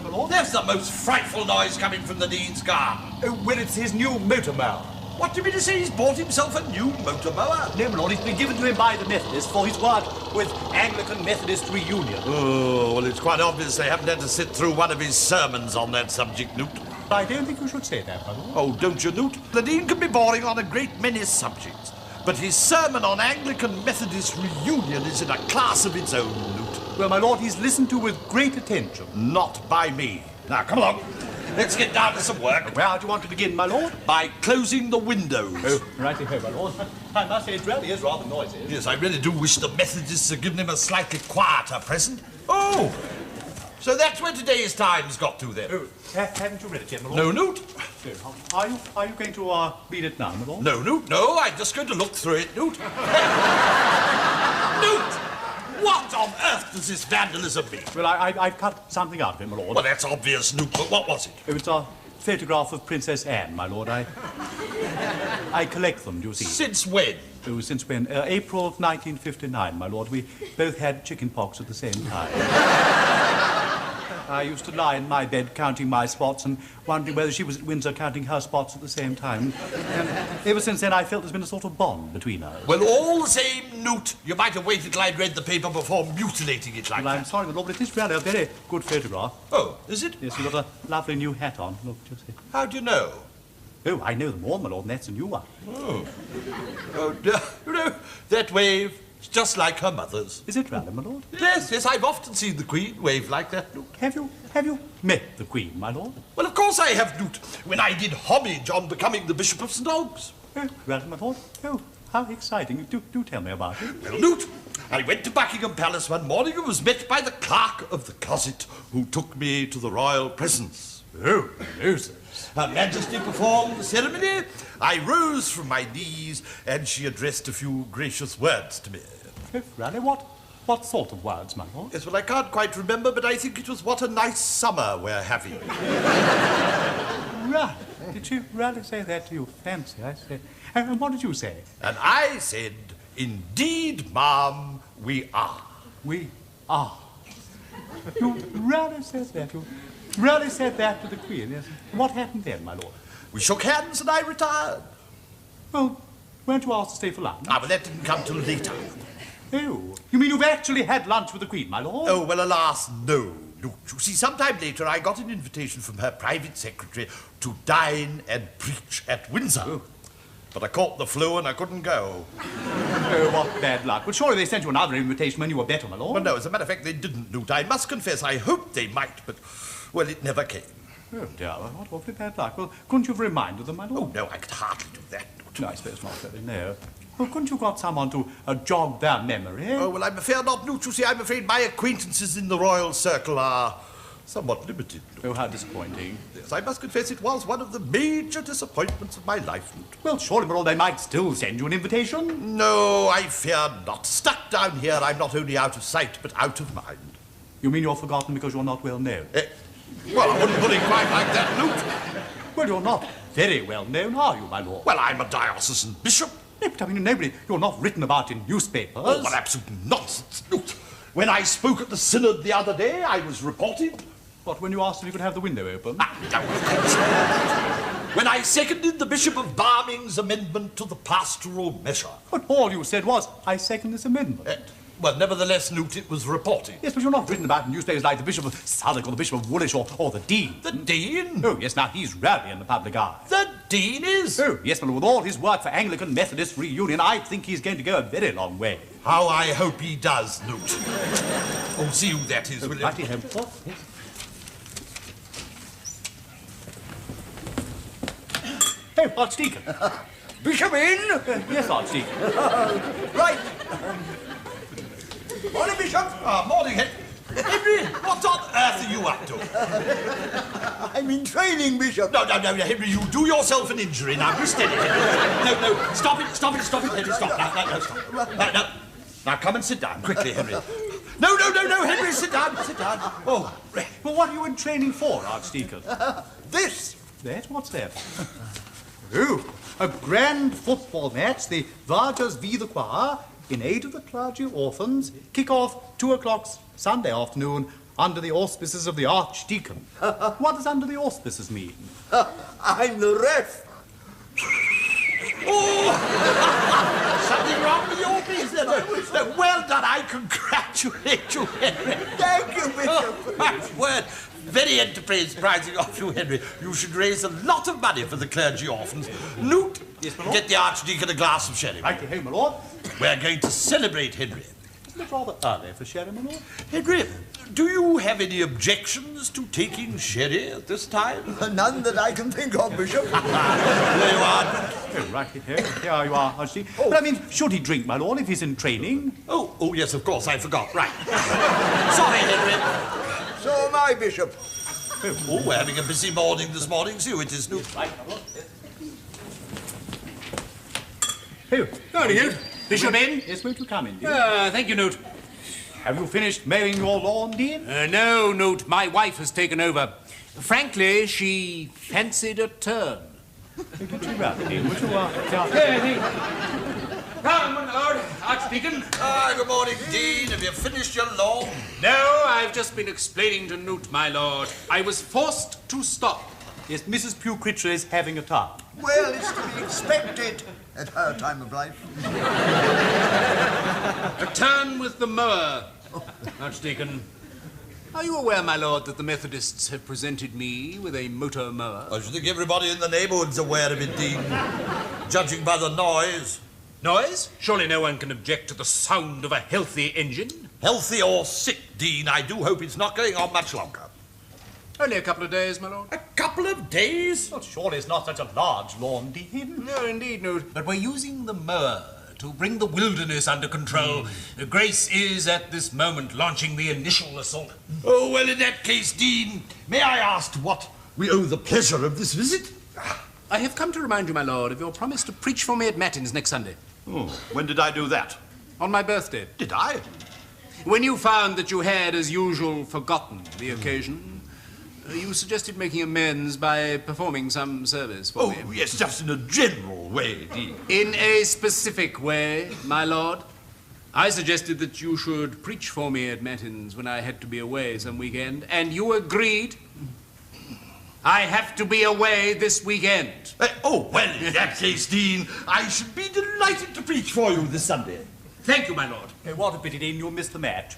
my lord? There's the most frightful noise coming from the Dean's garden. Oh, well, it's his new motor mower. What do you mean to say he's bought himself a new motor mower? No, my lord, it's been given to him by the Methodists for his work with Anglican Methodist Reunion. Oh, well, it's quite obvious they haven't had to sit through one of his sermons on that subject, Newt. I don't think you should say that, my lord. Oh, don't you, Newt? The Dean can be boring on a great many subjects, but his sermon on Anglican Methodist Reunion is in a class of its own, Newt. Well, my lord, he's listened to with great attention. Not by me. Now, come along. Let's get down to some work. Where do you want to begin, my lord? By closing the windows. Oh, righty-ho, my lord. I must say, it really is rather noisy. Yes, I really do wish the Methodists had given him a slightly quieter present. Oh! So that's where today's Times got to, then. Oh, haven't you read it yet, my lord? No, Newt. Are you going to read it now, my lord? No, Newt, no. I'm just going to look through it, Newt. Newt! What on earth does this vandalism mean? Well, I've cut something out of it, my lord. Well, that's obvious, Newt, but what was it? It was a photograph of Princess Anne, my lord. I collect them, do you see? Since when? Oh, since when? April of 1959, my lord. We both had chicken pox at the same time. I used to lie in my bed counting my spots and wondering whether she was at Windsor counting her spots at the same time. And ever since then, I felt there's been a sort of bond between us. Well, all the same, Newt, you might have waited till I'd read the paper before mutilating it like Well, that. I'm sorry, my lord, but it is really a very good photograph. Oh, is it? Yes, you've got a lovely new hat on. Look, just see. How do you know? Oh, I know them all, my lord, and that's a new one. Oh. Oh, you know, that wave is just like her mother's. Is it really, my lord? Yes, yes, I've often seen the Queen wave like that, Newt. Have you met the Queen, my lord? Well, of course I have, Newt, when I did homage on becoming the Bishop of St. Albans. Oh, well, my lord. Oh, how exciting. Do tell me about it. Well, Newt, I went to Buckingham Palace one morning and was met by the clerk of the closet, who took me to the royal presence. Oh, Moses. Her Majesty performed the ceremony. I rose from my knees, and she addressed a few gracious words to me. Oh, really? What sort of words, my lord? Yes, well, I can't quite remember, but I think it was what a nice summer we're having. Right. Did she really say that to you? Fancy, I say. And what did you say? And I said, indeed, ma'am, we are. We are. You really said that? You really said that to the Queen, yes? What happened then, my lord? We shook hands and I retired. Well, weren't you asked to stay for lunch? Ah, but that didn't come till later. Oh, you mean you've actually had lunch with the Queen, my lord? Oh, well, alas, no. Look, you see, sometime later I got an invitation from her private secretary to dine and preach at Windsor. Oh. But I caught the flu and I couldn't go. Oh, what bad luck. Well, surely they sent you another invitation when you were better, my lord. Well, no, as a matter of fact, they didn't, Newt. I must confess, I hoped they might, but, well, it never came. Oh, dear, what awfully bad luck. Well, couldn't you have reminded them, my lord? Oh, no, I could hardly do that, Newt. No, I suppose not, really, no. Well, couldn't you got someone to jog their memory? Oh, well, I'm afraid not, Newt. You see, I'm afraid my acquaintances in the royal circle are somewhat limited. Oh, how disappointing. Yes, I must confess it was one of the major disappointments of my life, Newt. Well, surely, my lord, they might still send you an invitation. No, I fear not. Stuck down here, I'm not only out of sight, but out of mind. You mean you're forgotten because you're not well known? Well, I wouldn't put it quite like that, Newt. Well, you're not very well known, are you, my lord? Well, I'm a diocesan bishop. No, but I mean, nobody, you're not written about in newspapers. Oh, what absolute nonsense, Newt. When I spoke at the synod the other day, I was reported. What, when you asked if you could have the window open? Ah, no, of course not. When I seconded the Bishop of Barming's amendment to the pastoral measure. But all you said was, I second this amendment. Well, nevertheless, Newt, it was reported. Yes, but you're not written about in newspapers like the Bishop of Southwark or the Bishop of Woolwich or the Dean. The Dean? Oh, yes, now he's rarely in the public eye. The Dean is? Oh, yes, but with all his work for Anglican Methodist Reunion, I think he's going to go a very long way. How I hope he does, Newt. Oh, see who that is, will you? Righty-ho. Oh, yes. Oh, Archdeacon. Bishop in? Yes, Archdeacon. Right. Morning, Bishop. Morning, Henry. What on earth are you up to? I'm in training, Bishop. No, Henry, you do yourself an injury. Now, be steady, Henry. No, stop it, Henry, stop. No, stop. No. Now, come and sit down, quickly, Henry. No, Henry, sit down. Oh, Well, what are you in training for, Archdeacon? This. That? What's that? Oh, a grand football match, the Vargas v. the Choir, in aid of the clergy orphans, kick-off 2 o'clock Sunday afternoon, under the auspices of the Archdeacon. What does under the auspices mean? I'm the ref. Oh! Something wrong with your business. No, well done. I congratulate you, Henry. Thank you, Bishop. Oh, my word. Very enterprising of you, Henry. You should raise a lot of money for the clergy orphans. Newt, Yes, my lord. get the Archdeacon a glass of sherry. Righty ho, my lord. We're going to celebrate, Henry. Isn't it rather early for sherry, my lord? Henry, do you have any objections to taking sherry at this time? None that I can think of, Bishop. There you are. Oh, righty ho. Here you are, Archdeacon. But I mean, should he drink, my lord, if he's in training? Oh, yes, of course, I forgot. Right. Sorry, Henry. So am I, Bishop. Oh, we're having a busy morning this morning. See who it is, Newt. Right, my lord. Oh, Howdy, Newt. Bishop in? yes, won't you come in, dear? Thank you, Newt. Have you finished mowing your lawn, Dean? No, Newt. My wife has taken over. Frankly, she fancied a turn. Get you round, Dean. Would you, Come, my lord. Archdeacon. Ah, good morning, Dean. Have you finished your lawn? No, I've just been explaining to Newt, my lord. I was forced to stop. Yes, Mrs. Pew Critcher is having a turn. Well, it's to be expected at her time of life. A turn with the mower. Archdeacon. Are you aware, my lord, that the Methodists have presented me with a motor mower? I should think everybody in the neighbourhood's aware of it, Dean. Judging by the noise. Noise? Surely no one can object to the sound of a healthy engine. Healthy or sick, Dean, I do hope it's not going on much longer. Only a couple of days, my lord. A couple of days? Well, surely it's not such a large lawn, Dean. No, indeed, Newt. But we're using the mower to bring the wilderness under control. Grace is, at this moment, launching the initial assault. Oh, well, in that case, Dean, may I ask what we owe the pleasure of this visit? I have come to remind you, my lord, of your promise to preach for me at Matins next Sunday. Oh, when did I do that? On my birthday. Did I? When you found that you had, as usual, forgotten the occasion, you suggested making amends by performing some service for me. Oh, yes, just in a general way, Dean. In a specific way, my lord. I suggested that you should preach for me at Matins when I had to be away some weekend, and you agreed. I have to be away this weekend. Oh, well, in that case, Dean, I should be delighted to preach for you this Sunday. Thank you, my lord. Oh, what a pity, Dean, you missed the match.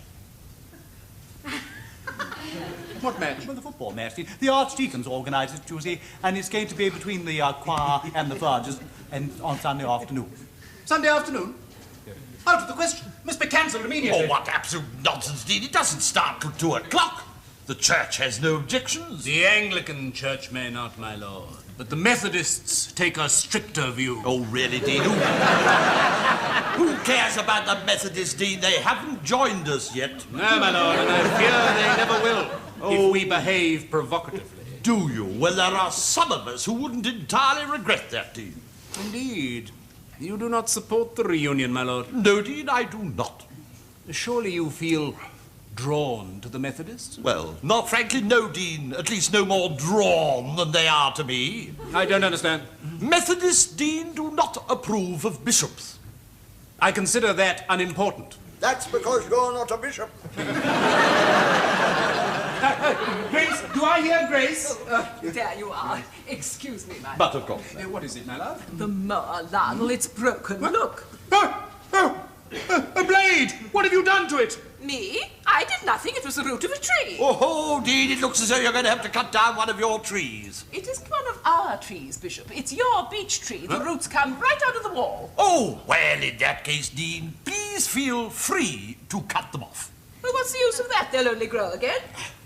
What match? Well, the football match, Dean. The Archdeacon's organised it, you see, and it's going to be between the choir and the Vergers and on Sunday afternoon. Sunday afternoon? Out of the question. Must be cancelled immediately. Oh, what absolute nonsense, Dean. It doesn't start till 2 o'clock. The church has no objections. The Anglican Church may not, my lord, but the Methodists take a stricter view. Oh, really, Dean? Who cares about the Methodists, Dean? They haven't joined us yet. No, my lord, and I fear they never will, if we behave provocatively. Do you? Well, there are some of us who wouldn't entirely regret that, Dean. Indeed. You do not support the reunion, my lord. No, Dean, I do not. Surely you feel drawn to the Methodists? Well, not frankly, no, Dean. At least no more drawn than they are to me. I don't understand. Methodists, Dean, do not approve of bishops. I consider that unimportant. That's because you're not a bishop. Grace, do I hear Grace? There you are. Excuse me, my But of course. What is it, my love? The mower, Lionel, it's broken. Look. A blade! What have you done to it? Me? I did nothing. It was the root of a tree. Oh, Dean, it looks as though you're going to have to cut down one of your trees. It isn't one of our trees, Bishop. It's your beech tree. The roots come right out of the wall. Oh, well, in that case, Dean, please feel free to cut them off. Well, what's the use of that? They'll only grow again.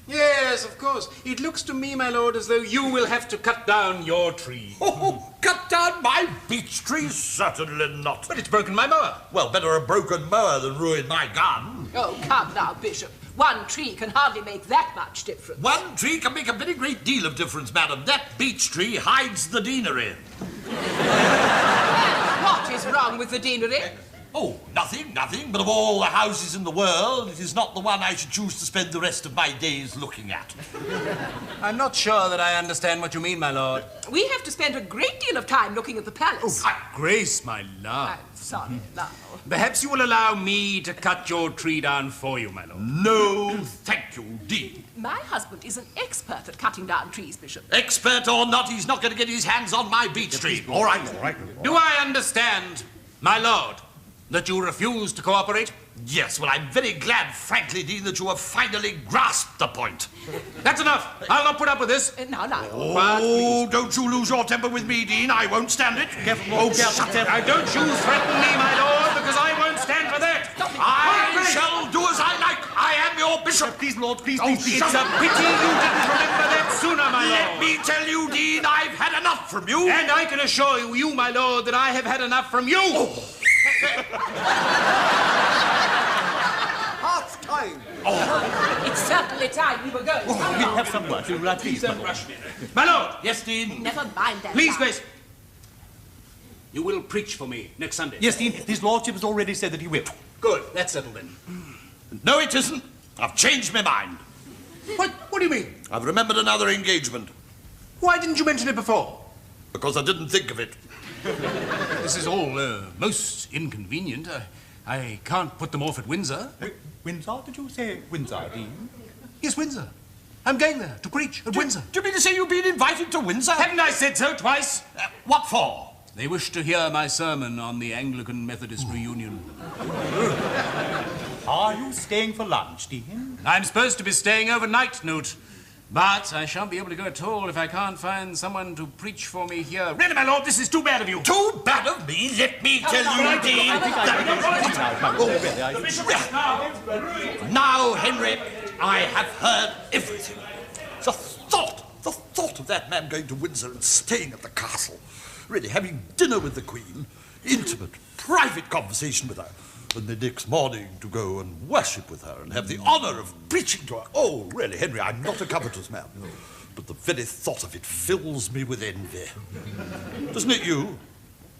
Yes, of course. It looks to me, my lord, as though you will have to cut down your tree. Oh, cut down my beech tree? Certainly not. But it's broken my mower. Well, better a broken mower than ruin my garden. Oh, come now, Bishop. One tree can hardly make that much difference. One tree can make a very great deal of difference, madam. That beech tree hides the deanery. What is wrong with the deanery? Oh, nothing. But of all the houses in the world, it is not the one I should choose to spend the rest of my days looking at. I'm not sure that I understand what you mean, my lord. We have to spend a great deal of time looking at the palace. Grace, my love. sorry, now. Perhaps you will allow me to cut your tree down for you, my lord. No, thank you, Dean. My husband is an expert at cutting down trees, Bishop. Expert or not, he's not going to get his hands on my beech tree. All right. Do I understand, my lord, that you refuse to cooperate? Yes, well, I'm very glad, frankly, Dean, that you have finally grasped the point. That's enough. I'll not put up with this. Now. Oh, don't you lose your temper with me, Dean. I won't stand it. Careful, Oh, Lord, careful. shut up. Now, don't you threaten me, my lord, because I won't stand for that. I shall do as I like. I am your bishop. Please, Lord, please, Oh, please. It's a pity you didn't remember that sooner, my Let lord. me tell you, Dean, I've had enough from you. And I can assure you, my lord, that I have had enough from you. Half time. It's certainly time we were going. We'll have some work. You'll please, my lord. My lord, Yes, Dean. Never mind that. please, now. Grace. You will preach for me next Sunday. Yes, Dean, his lordship has already said that he will. Good, that's settled then. No, it isn't. I've changed my mind. What do you mean? I've remembered another engagement Why didn't you mention it before? because I didn't think of it. This is all most inconvenient. I can't put them off at Windsor. Windsor? Did you say Windsor, Dean? Yes, Windsor. I'm going there to preach at Windsor. Do you mean to say you've been invited to Windsor? Haven't I said so twice? What for? They wish to hear my sermon on the Anglican Methodist reunion. Are you staying for lunch, Dean? I'm supposed to be staying overnight, Newt. But I shan't be able to go at all if I can't find someone to preach for me here. Really, my lord, this is too bad of you. Too bad of me? Let me tell you, Dean. Now, Henry, I have heard everything. The thought of that man going to Windsor and staying at the castle, really having dinner with the Queen, intimate, private conversation with her, and the next morning to go and worship with her and have the honour of preaching to her. Oh, really, Henry, I'm not a covetous man, but the very thought of it fills me with envy. Doesn't it you?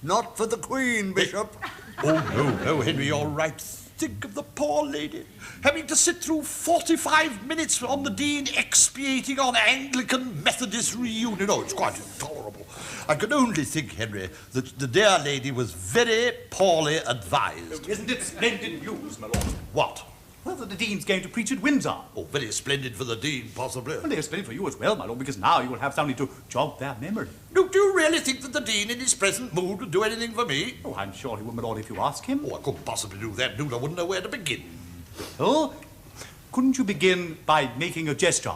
Not for the Queen, Bishop. Oh, no, Henry, you're right. Think of the poor lady having to sit through 45 minutes on the Dean expiating on Anglican Methodist reunion. Oh, it's quite intolerable. I can only think, Henry, that the dear lady was very poorly advised. Isn't it splendid news, my lord? What? Well, that the Dean's going to preach at Windsor. Oh, very splendid for the Dean, possibly. Well, it's splendid for you as well, my lord, because now you will have something to jog their memory. Do you really think that the Dean, in his present mood, would do anything for me? Oh, I'm sure he will, my lord, if you ask him. Oh, I couldn't possibly do that, Dude. I wouldn't know where to begin. Oh, couldn't you begin by making a gesture?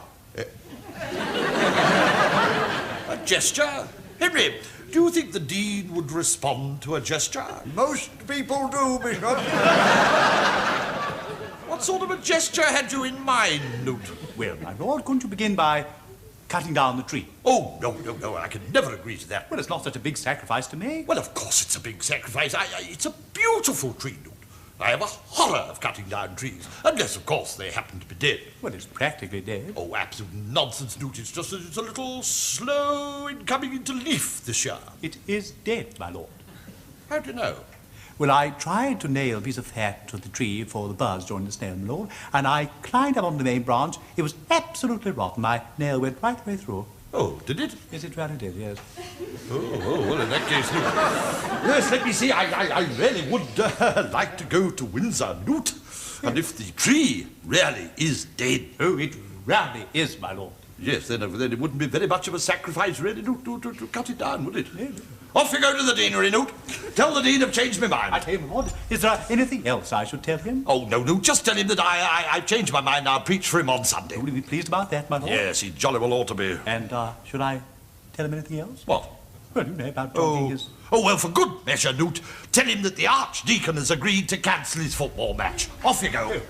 A gesture? Henry, do you think the Dean would respond to a gesture? Most people do, Bishop. What sort of a gesture had you in mind, Newt? Well, my lord, couldn't you begin by cutting down the tree? Oh, no, I can never agree to that. Well, it's not such a big sacrifice to make. Well, of course it's a big sacrifice. It's a beautiful tree, Newt. I have a horror of cutting down trees, unless, of course, they happen to be dead. Well, it's practically dead. Oh, absolute nonsense, Newt. It's just that it's a little slow in coming into leaf this year. It is dead, my lord. How do you know? Well, I tried to nail a piece of fat to the tree for the birds during the snow, my lord, and I climbed up on the main branch. It was absolutely rotten. My nail went right way through. Oh, did it? Yes, it really did, yes. Oh, well, in that case, Newt. Yes, let me see. I really would like to go to Windsor, Newt. And if the tree really is dead... Oh, it really is, my lord. Yes, then it wouldn't be very much of a sacrifice, really, to cut it down, would it? Off you go to the deanery, Newt. Tell the Dean I've changed my mind. I tell you, my lord, is there anything else I should tell him? Oh, no, Newt, just tell him that I've changed my mind. I'll preach for him on Sunday. Will he be pleased about that, my lord? Yes, he jolly well ought to be. And should I tell him anything else? What? Well, you know, about jogging his... Oh, well, for good measure, Newt, tell him that the Archdeacon has agreed to cancel his football match. Off you go.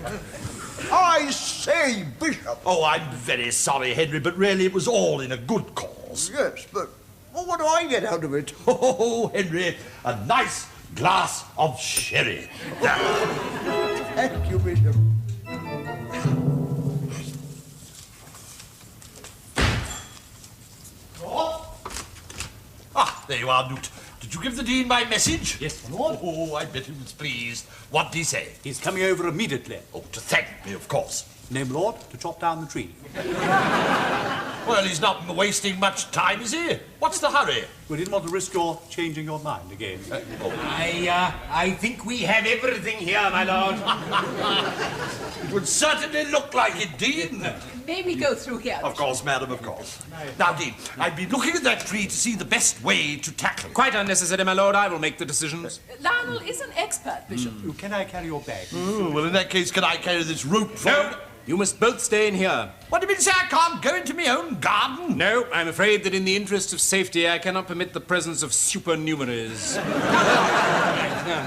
I say, Bishop. Oh, I'm very sorry, Henry, but really it was all in a good cause. Yes, but what do I get out of it? Oh, Henry, a nice glass of sherry. Thank you, Bishop. Ah, there you are, Newt. Did you give the Dean my message? Yes, my lord. Oh, I bet he was pleased. What did he say? He's coming over immediately. Oh, to thank me, of course. Name, lord, to chop down the tree. Well, he's not wasting much time, is he? What's the hurry? We didn't want to risk your changing your mind again. I think we have everything here, my lord. It would certainly look like it, Dean. May we go through here? Of course, madam, of course. Now, Dean, I've been looking at that tree to see the best way to tackle it. Quite unnecessary, my lord. I will make the decisions. Lionel is an expert, Bishop. Can I carry your bag? Well, in that case, can I carry this rope for No, you must both stay in here. What do you mean, say I can't go into my own garden? No, I'm afraid that in the interest of safety, I cannot permit the presence of supernumeraries.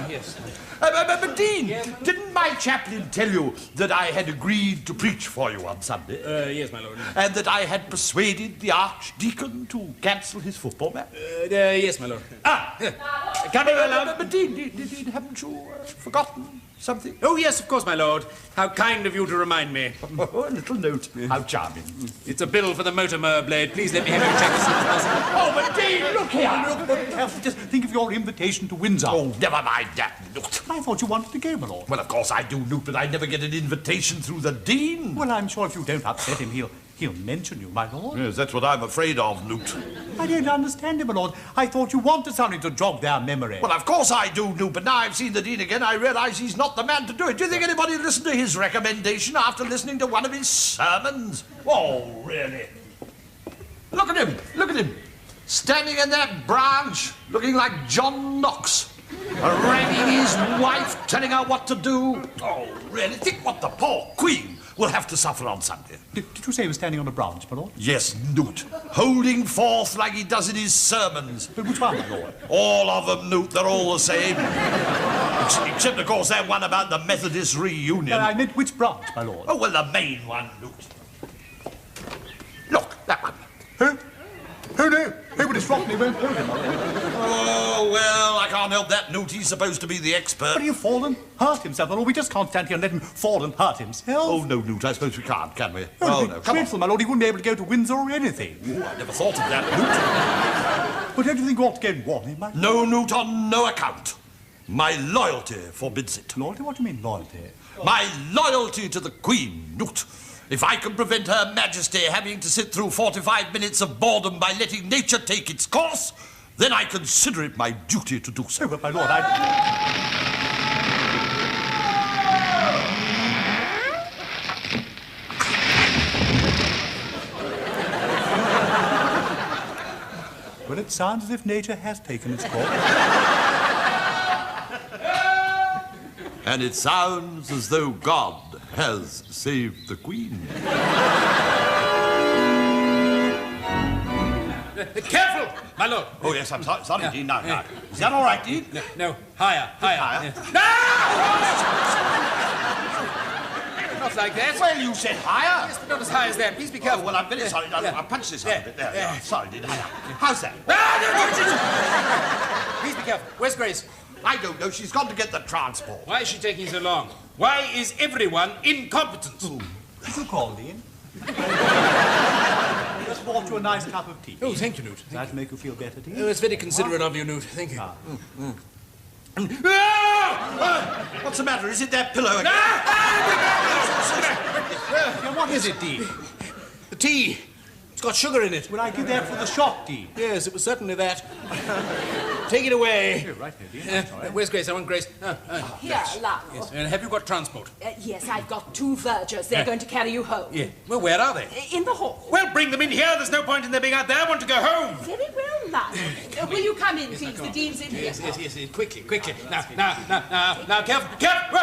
Yes. But Dean, didn't my chaplain tell you that I had agreed to preach for you on Sunday? Yes, my lord. And that I had persuaded the archdeacon to cancel his football match? Yes, my lord. Come here, love. But Dean, haven't you forgotten something? Oh, yes, of course, my lord. How kind of you to remind me. Oh, a little note. How charming. It's a bill for the motor blade. Please let me have your check as soon as possible. Oh, but Dean, look here. Just think of your invitation to Windsor. Oh, never mind that, Newt. I thought you wanted to go, my lord. Well, of course I do, Newt, but I never get an invitation through the Dean. Well, I'm sure if you don't upset him, he'll mention you, my lord. Yes, that's what I'm afraid of, Newt. I don't understand him, my lord. I thought you wanted something to jog their memory. Well, of course I do, Newt, but now I've seen the Dean again, I realise he's not the man to do it. Do you think anybody would listen to his recommendation after listening to one of his sermons? Oh, really? Look at him, look at him. Standing in that branch, looking like John Knox. Ragging his wife, telling her what to do. Oh, really? Think what the poor Queen will have to suffer on Sunday. Did you say he was standing on a branch, my lord? Yes, Newt. Holding forth like he does in his sermons. But which one, my lord? All of them, Newt. They're all the same. Except, of course, that one about the Methodist reunion. I meant which branch, my lord? Oh, well, the main one, Newt. Look, that one. Who? Who knew? Who would have rocked me won't hold him, my lord. Oh, well, I can't help that, Newt. He's supposed to be the expert. But he'll fall and hurt himself, my lord. We just can't stand here and let him fall and hurt himself. Oh, no, Newt, I suppose we can't, can we? Oh, no, come dreadful, my lord. He wouldn't be able to go to Windsor or anything. on. Oh, I never thought of that, But don't you think you ought to go and warn him, my lord? Newt. No, Newt, on no account. My loyalty forbids it. Loyalty? What do you mean, loyalty? My loyalty to the Queen, Newt. If I can prevent Her Majesty having to sit through 45 minutes of boredom by letting nature take its course, then I consider it my duty to do so. Oh, but my lord, Well, it sounds as if nature has taken its course. And it sounds as though God has saved the Queen. Careful, my lord. Oh, yes, I'm sorry, Dean. Now. Is that all right, Dean? No, higher. Higher? Not like that. Well, you said higher. Yes, but not as high as that. Please be careful. Oh, well, I'm very sorry. I'll punch this out a bit. There. Yeah. Sorry, Dean. How's that? Please be careful. Where's Grace? I don't know. She's gone to get the transport. Why is she taking so long? Why is everyone incompetent? Did you call, Dean? Just bought you a nice cup of tea. Oh, thank you, Newt. Does that make you feel better, Dean? Oh, it's very considerate of you, Newt. Thank you. What's the matter? Is it that pillow again? What is it, Dean? The tea. It's got sugar in it. Will I give that for the shop, Dean? Yes, it was certainly that. Take it away. Oh, right here, Dean. Where's Grace? I want Grace. Here, Lionel. Yes. And have you got transport? Yes, I've got 2 vergers. They're going to carry you home. Yeah. Well, where are they? In the hall. Well, bring them in here. There's no point in them being out there. I want to go home. Very well, Lionel. Will you come in, please? The Dean's in here. Yes. Quickly. Now, careful. Careful.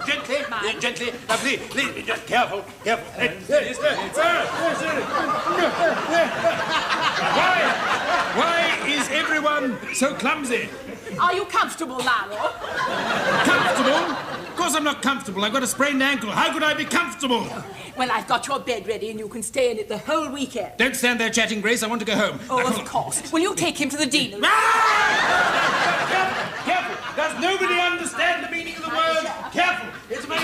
Gently. Now, please. Just careful. Why is everyone so clumsy? Are you comfortable, Lionel? Comfortable? Of course I'm not comfortable. I've got a sprained ankle. How could I be comfortable? Well, I've got your bed ready and you can stay in it the whole weekend. Don't stand there chatting, Grace. I want to go home. Oh, of course. Will you take him to the Dean? Careful! Does nobody understand the meaning of the word? Careful! It's my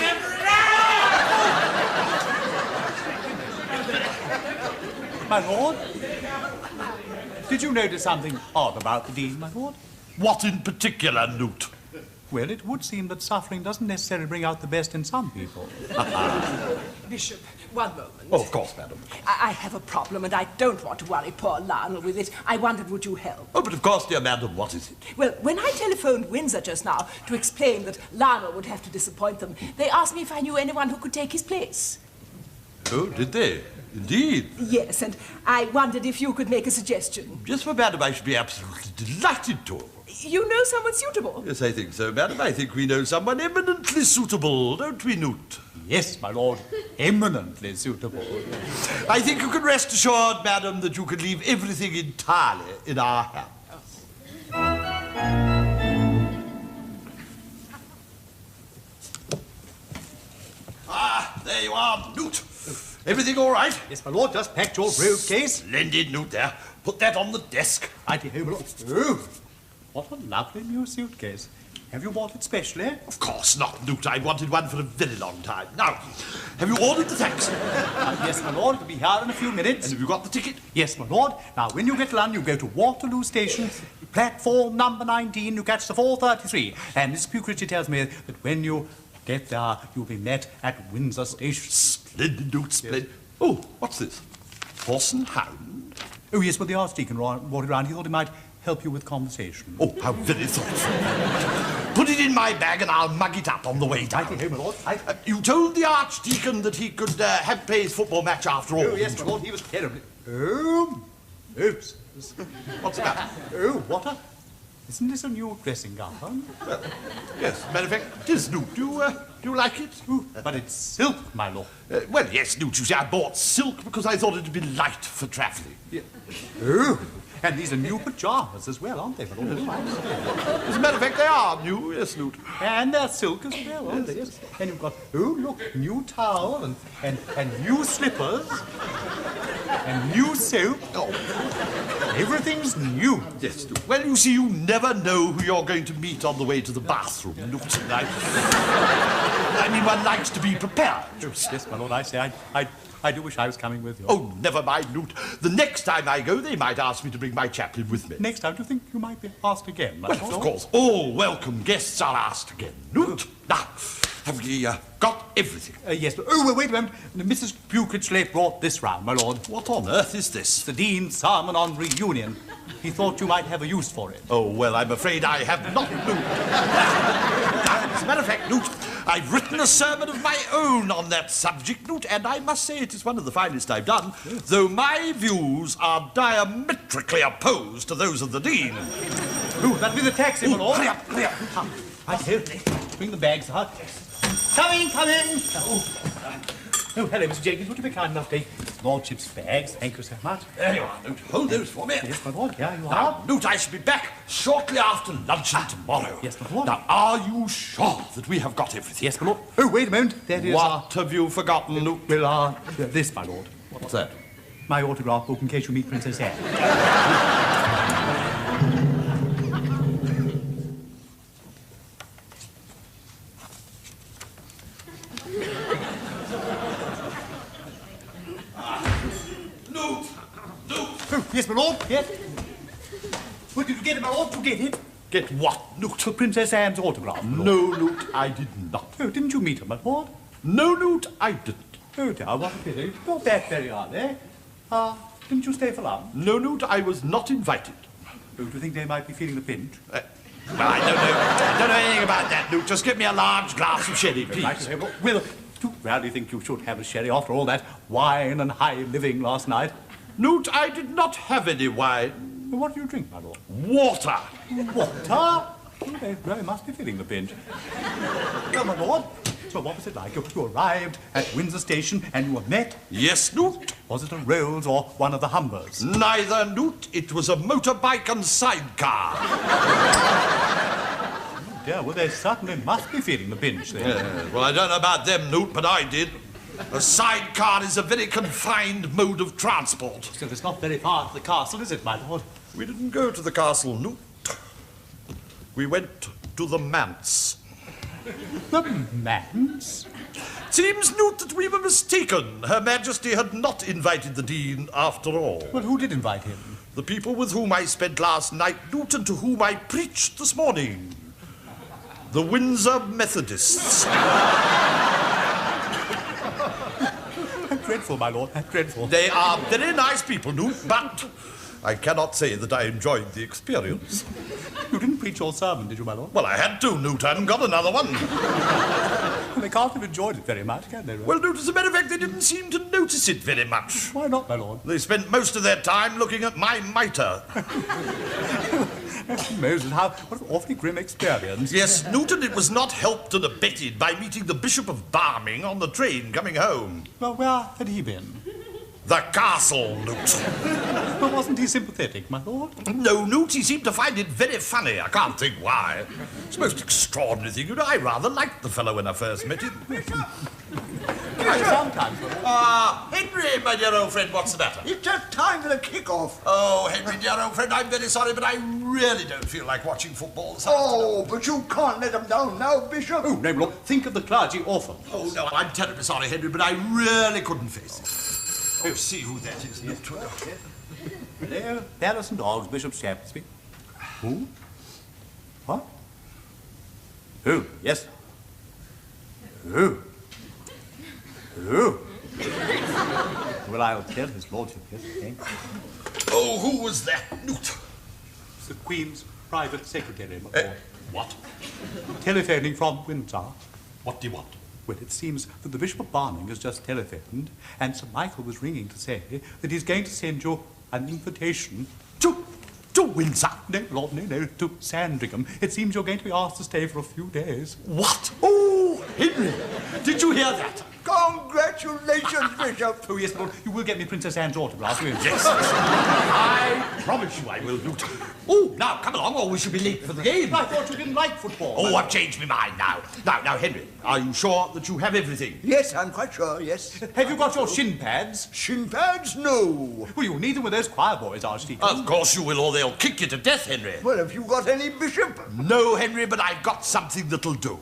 My lord? Did you notice something odd about the Dean, my lord? What in particular, Newt? Well, it would seem that suffering doesn't necessarily bring out the best in some people. Bishop, one moment. Oh, of course, madam. I have a problem and I don't want to worry poor Lionel with it. I wondered, would you help? Oh, but of course, dear madam, what is it? Well, when I telephoned Windsor just now to explain that Lionel would have to disappoint them, they asked me if I knew anyone who could take his place. Oh, did they? Indeed. Yes, and I wondered if you could make a suggestion. Yes, well, madam, I should be absolutely delighted to. You know someone suitable? Yes, I think so, madam. I think we know someone eminently suitable, don't we, Newt? Yes, my lord, eminently suitable. I think you can rest assured, madam, that you can leave everything entirely in our hands. Ah, there you are, Newt. Everything all right? Yes, my lord, just packed your robe case. Splendid, Newt, there. Put that on the desk. Righty ho, my lord. Oh, what a lovely new suitcase. Have you bought it specially? Of course not, Newt. I wanted one for a very long time. Now, have you ordered the taxi? Yes, my lord, it'll be here in a few minutes. And have you got the ticket? Yes, my lord. Now, when you get to London, you go to Waterloo Station, platform number 19, you catch the 4:33. And Miss Pucritchie tells me that when you get there, you'll be met at Windsor Station. Splendid, Newt, splendid. Oh, what's this? Horse and hound? Oh, yes, well, the Archdeacon brought it round. He thought he might help you with conversation. Oh, how very thoughtful. Put it in my bag and I'll mug it up on the way down. Righty ho, my lord. You told the Archdeacon that he could have play his football match after all. Oh, yes, my lord, he was terribly... Oh, oops. What's that? Oh, what a... Isn't this a new dressing gown? Yes, matter of fact, it is, Newt. Do you like it? Ooh, but it's silk, my lord. Well, yes, Newt, you see, I bought silk because I thought it'd be light for travelling. Yeah. Oh, and these are new pyjamas as well, aren't they, my lord? As a matter of fact, they are new, yes, Newt. And they're silk as well, aren't they? Yes. And you've got, oh, look, new towel and new slippers and new soap. Oh, Everything's new. yes, Newt. Well, you see, you never know who you're going to meet on the way to the bathroom, Newt. I mean, one likes to be prepared. Yes, my lord, I say, I do wish I was coming with you. Oh, never mind, Newt. The next time I go, they might ask me to bring my chaplain with me. Next time, do you think you might be asked again, my Well, lord? of course, all welcome guests are asked again. Newt, now, have we got everything? Yes, but, oh, wait a moment. Mrs. Pucritchie brought this round, my lord. What on earth is this? The Dean's sermon on reunion. He thought you might have a use for it. Oh, well, I'm afraid I have not, Newt. As a matter of fact, Newt, I've written a sermon of my own on that subject, Newt, and I must say it is one of the finest I've done, though my views are diametrically opposed to those of the Dean. Oh, that'll be the taxi, my lord. Hurry up, hurry up. Come, I do. Bring the bags, huh? Coming, coming. Oh, hello, Mr. Jenkins. Would you be kind enough to take his lordship's bags? Thank you so much. There you are, Newt. Hold those for me. Yes, my lord. Here you Now, are. Newt, I shall be back shortly after luncheon tomorrow. Yes, my lord. Now, are you sure that we have got everything? Yes, my lord. Oh, wait a moment. That is What have you forgotten, Newt? well, this, my lord. What's that? My autograph book in case you meet Princess Anne. Newt! Newt! Oh, yes, my lord. Yes. Well, did you get it, my lord? Did you get it? Get what, Newt? For Princess Anne's autograph, my lord. No, Newt, I did not. Oh, didn't you meet her, my lord? No, Newt, I didn't. Oh, dear, what a pity. Not that very early. Didn't you stay for lunch? No, Newt, I was not invited. Oh, do you think they might be feeling the pinch? Well, I don't know anything about that, Newt. Just get me a large glass of sherry, please. Right, well, do you really think you should have a sherry after all that wine and high living last night? Newt, I did not have any wine. What do you drink, my lord? Water. Water? Oh, they really must be feeling the pinch. Well, my lord, so what was it like? You arrived at Windsor Station and you were met? Yes, Newt. Was it a Rolls or one of the Humbers? Neither, Newt. It was a motorbike and sidecar. Yeah, well, they certainly must be feeling the pinch then. Well, I don't know about them, Newt, but I did. A sidecar is a very confined mode of transport. So it's not very far to the castle, is it, my lord? We didn't go to the castle, Newt. We went to the manse. The manse? Seems, Newt, that we were mistaken. Her Majesty had not invited the Dean after all. Well, who did invite him? The people with whom I spent last night, Newt, and to whom I preached this morning. The Windsor Methodists. dreadful, my lord, dreadful. They are very nice people, Newt, but I cannot say that I enjoyed the experience. You didn't preach your sermon, did you, my lord? Well, I had to, Newt. I haven't got another one. They can't have enjoyed it very much, can they? Well, Newt, as a matter of fact, they didn't seem to notice it very much. Why not, my lord? They spent most of their time looking at my mitre. Moses, what an awfully grim experience. Yes, Newton, it was not helped and abetted by meeting the Bishop of Barming on the train coming home. Well, where had he been? The castle, Newt. Well, wasn't he sympathetic, my lord? No, Newt, he seemed to find it very funny. I can't think why. It's the most extraordinary thing. You know, I rather liked the fellow when I first met him. Sometimes. Henry, my dear old friend, what's the matter? It's just time for the kick-off. Oh, Henry, dear old friend, I'm very sorry, but I really don't feel like watching football this afternoon. Oh, but you can't let them down now, Bishop. Oh, no, my lord, think of the clergy orphan. Oh, no, I'm terribly sorry, Henry, but I really couldn't face it. Oh, see who that is. Hello, Palace and Dogs, Bishop Shaftesbury. Who? What? Who? Yes. Who? Who? Well, I'll tell his lordship, yes, thank you. Oh, who was that, Newt? It's the Queen's private secretary, my lord. What? Telephoning from Windsor. What do you want? Well, it seems that the Bishop of Barming has just telephoned, and Sir Michael was ringing to say that he's going to send you an invitation To Windsor? No, Lord, no, to Sandringham. It seems you're going to be asked to stay for a few days. What? Oh, Henry, did you hear that? Congratulations, Bishop. Oh, yes, Lord, you will get me Princess Anne's autograph, will you? Yes. I promise you I will, Newt. Oh, now, come along, or we shall be late for the game. I thought you didn't like football. Oh, I've changed my mind now. Now, Henry, are you sure that you have everything? Yes, I'm quite sure, yes. Have you got your shin pads? Shin pads? No. Well, you'll need them with those choir boys, Archdeacon. Of course you will, or they'll kick you to death, Henry. Well, have you got any, Bishop? No, Henry, but I've got something that'll do.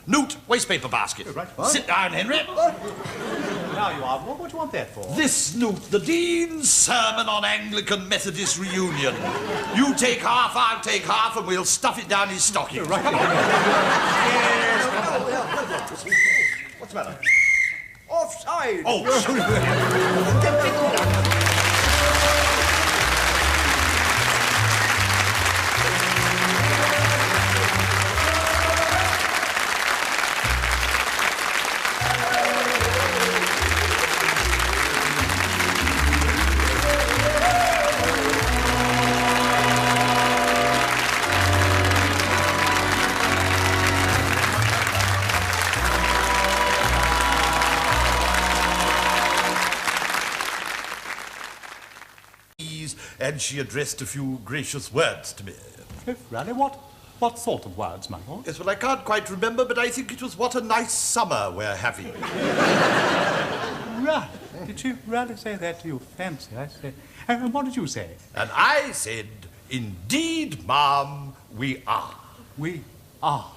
Newt, wastepaper basket. Right. Sit down, Henry. Now you are. What do you want that for? This, Newt, the Dean's sermon on Anglican Methodist reunion. You take half, I'll take half, and we'll stuff it down his stocking. Right. Come on. What's the matter? Offside. Oh, and she addressed a few gracious words to me. Oh, really? What sort of words, my lord? Yes, well, I can't quite remember, but I think it was what a nice summer we're having. Right. Did she really say that to you? Fancy, I say. And what did you say? And I said, indeed, ma'am, we are. We are.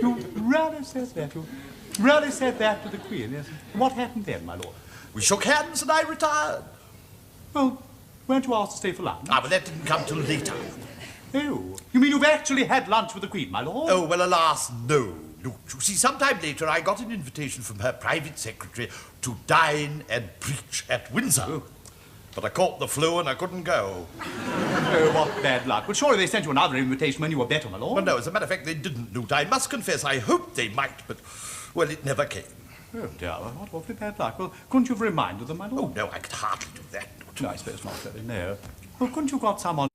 You really said that? You really said that to the Queen, yes? What happened then, my lord? We shook hands and I retired. Well, weren't you asked to stay for lunch? Ah, but that didn't come till later. Oh, you mean you've actually had lunch with the Queen, my lord? Oh, well, alas, no. No, you see, sometime later I got an invitation from her private secretary to dine and preach at Windsor. Oh. But I caught the flu and I couldn't go. Oh, what bad luck. Well, surely they sent you another invitation when you were better, my lord. Well, no, as a matter of fact, they didn't, Newt. I must confess, I hoped they might, but, well, it never came. Oh, dear, what awfully bad luck. Well, couldn't you have reminded them, my Oh, lord? no, I could hardly do that, Newt. No, I suppose not, really, no. Well, couldn't you have got someone...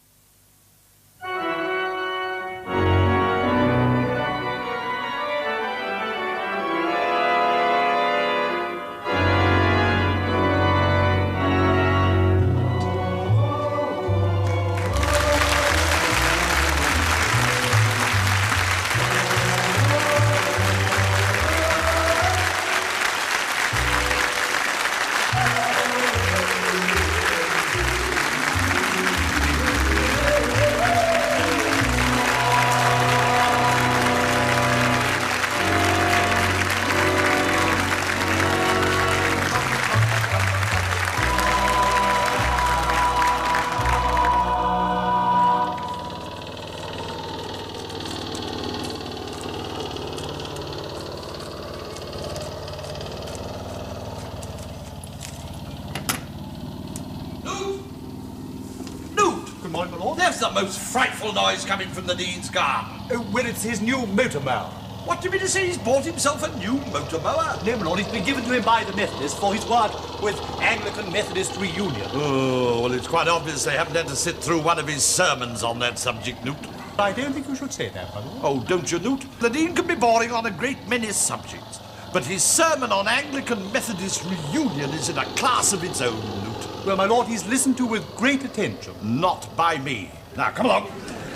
Good morning, my lord. There's the most frightful noise coming from the Dean's garden. Oh, well, it's his new motor mower. What do you mean to say he's bought himself a new motor mower? No, my lord, it's been given to him by the Methodists for his work with Anglican Methodist Reunion. Oh, well, it's quite obvious they haven't had to sit through one of his sermons on that subject, Newt. I don't think you should say that, my lord. Oh, don't you, Newt? The Dean can be boring on a great many subjects, but his sermon on Anglican Methodist Reunion is in a class of its own, Newt. Well, my lord, he's listened to with great attention. Not by me. Now, come along.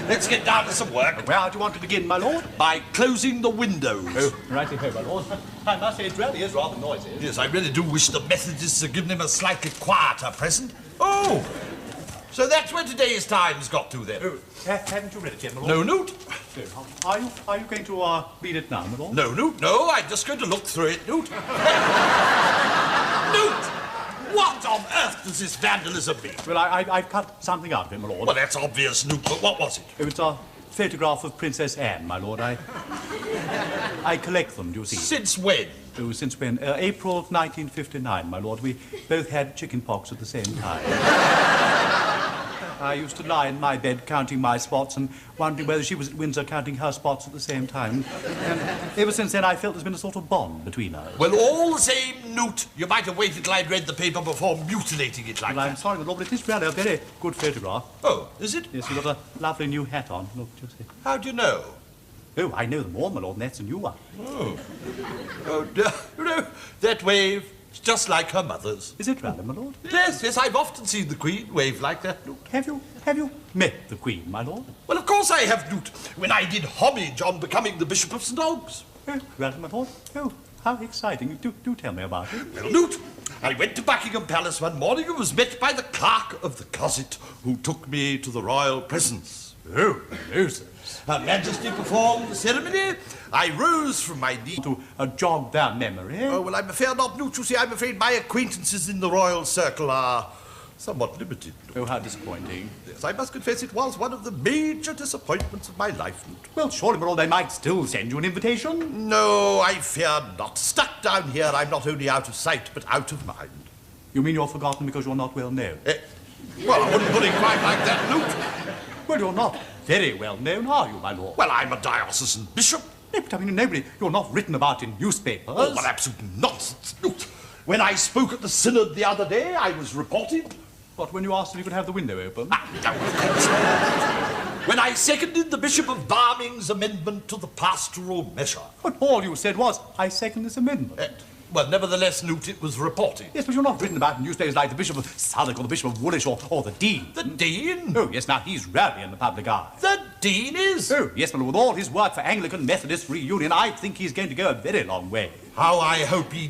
Let's get down to some work. Where do you want to begin, my lord? By closing the windows. Oh, righty-ho, my lord. I must say, it really is rather noisy. Yes, I really do wish the Methodists had given him a slightly quieter present. Oh! So that's where today's Times got to, then. Oh, haven't you read it yet, my lord? No, Newt. No. Are you going to read it now, my lord? No, Newt, no. I'm just going to look through it, Newt. Newt! What on earth does this vandalism mean? Well, I've cut something out of it, my lord. Well, that's obvious, Newt, but what was it? Oh, it's a photograph of Princess Anne, my lord. I collect them, do you see? Since when? Oh, since when? April of 1959, my lord. We both had chicken pox at the same time. I used to lie in my bed counting my spots and wondering whether she was at Windsor counting her spots at the same time. And ever since then, I felt there's been a sort of bond between us. Well, all the same, Newt, you might have waited till I'd read the paper before mutilating it like Well, that. I'm sorry, my lord, but it is really a very good photograph. Oh, is it? Yes, you've got a lovely new hat on. Look, just see. How do you know? Oh, I know them all, my lord, and that's a new one. Oh, no, that wave, it's just like her mother's. Is it really, my lord? Yes, I've often seen the Queen wave like that, Newt. Have you met the Queen, my lord? Well, of course I have, Newt, when I did homage on becoming the Bishop of St. Albans. Oh, really, my lord? Oh, how exciting. Do tell me about it. Well, Newt, I went to Buckingham Palace one morning and was met by the clerk of the closet, who took me to the royal presence. Oh, no, sir. Her Majesty performed the ceremony. I rose from my knee To jog their memory. Oh, well, I'm afraid not, Newt. You see, I'm afraid my acquaintances in the royal circle are somewhat limited. Oh, how disappointing. Yes, I must confess it was one of the major disappointments of my life, Newt. Well, surely, my lord, they might still send you an invitation. No, I fear not. Stuck down here, I'm not only out of sight, but out of mind. You mean you're forgotten because you're not well known? Well, I wouldn't put it quite like that, Newt. Well, you're not very well known, are you, my lord? Well, I'm a diocesan bishop. No, but I mean, you're not written about in newspapers. Oh, what absolute nonsense, Newt. When I spoke at the synod the other day, I was reported. What, when you asked if you could have the window open? No, of course not. When I seconded the Bishop of Barming's amendment to the pastoral measure. But all you said was, I second this amendment. Well, nevertheless, Newt, it was reported. Yes, but you're not written about in newspapers like the Bishop of Southwark or the Bishop of Woolwich or the Dean. The Dean? Oh, yes, now he's rarely in the public eye. The Dean is? Oh, yes, but with all his work for Anglican Methodist Reunion, I think he's going to go a very long way. How I hope he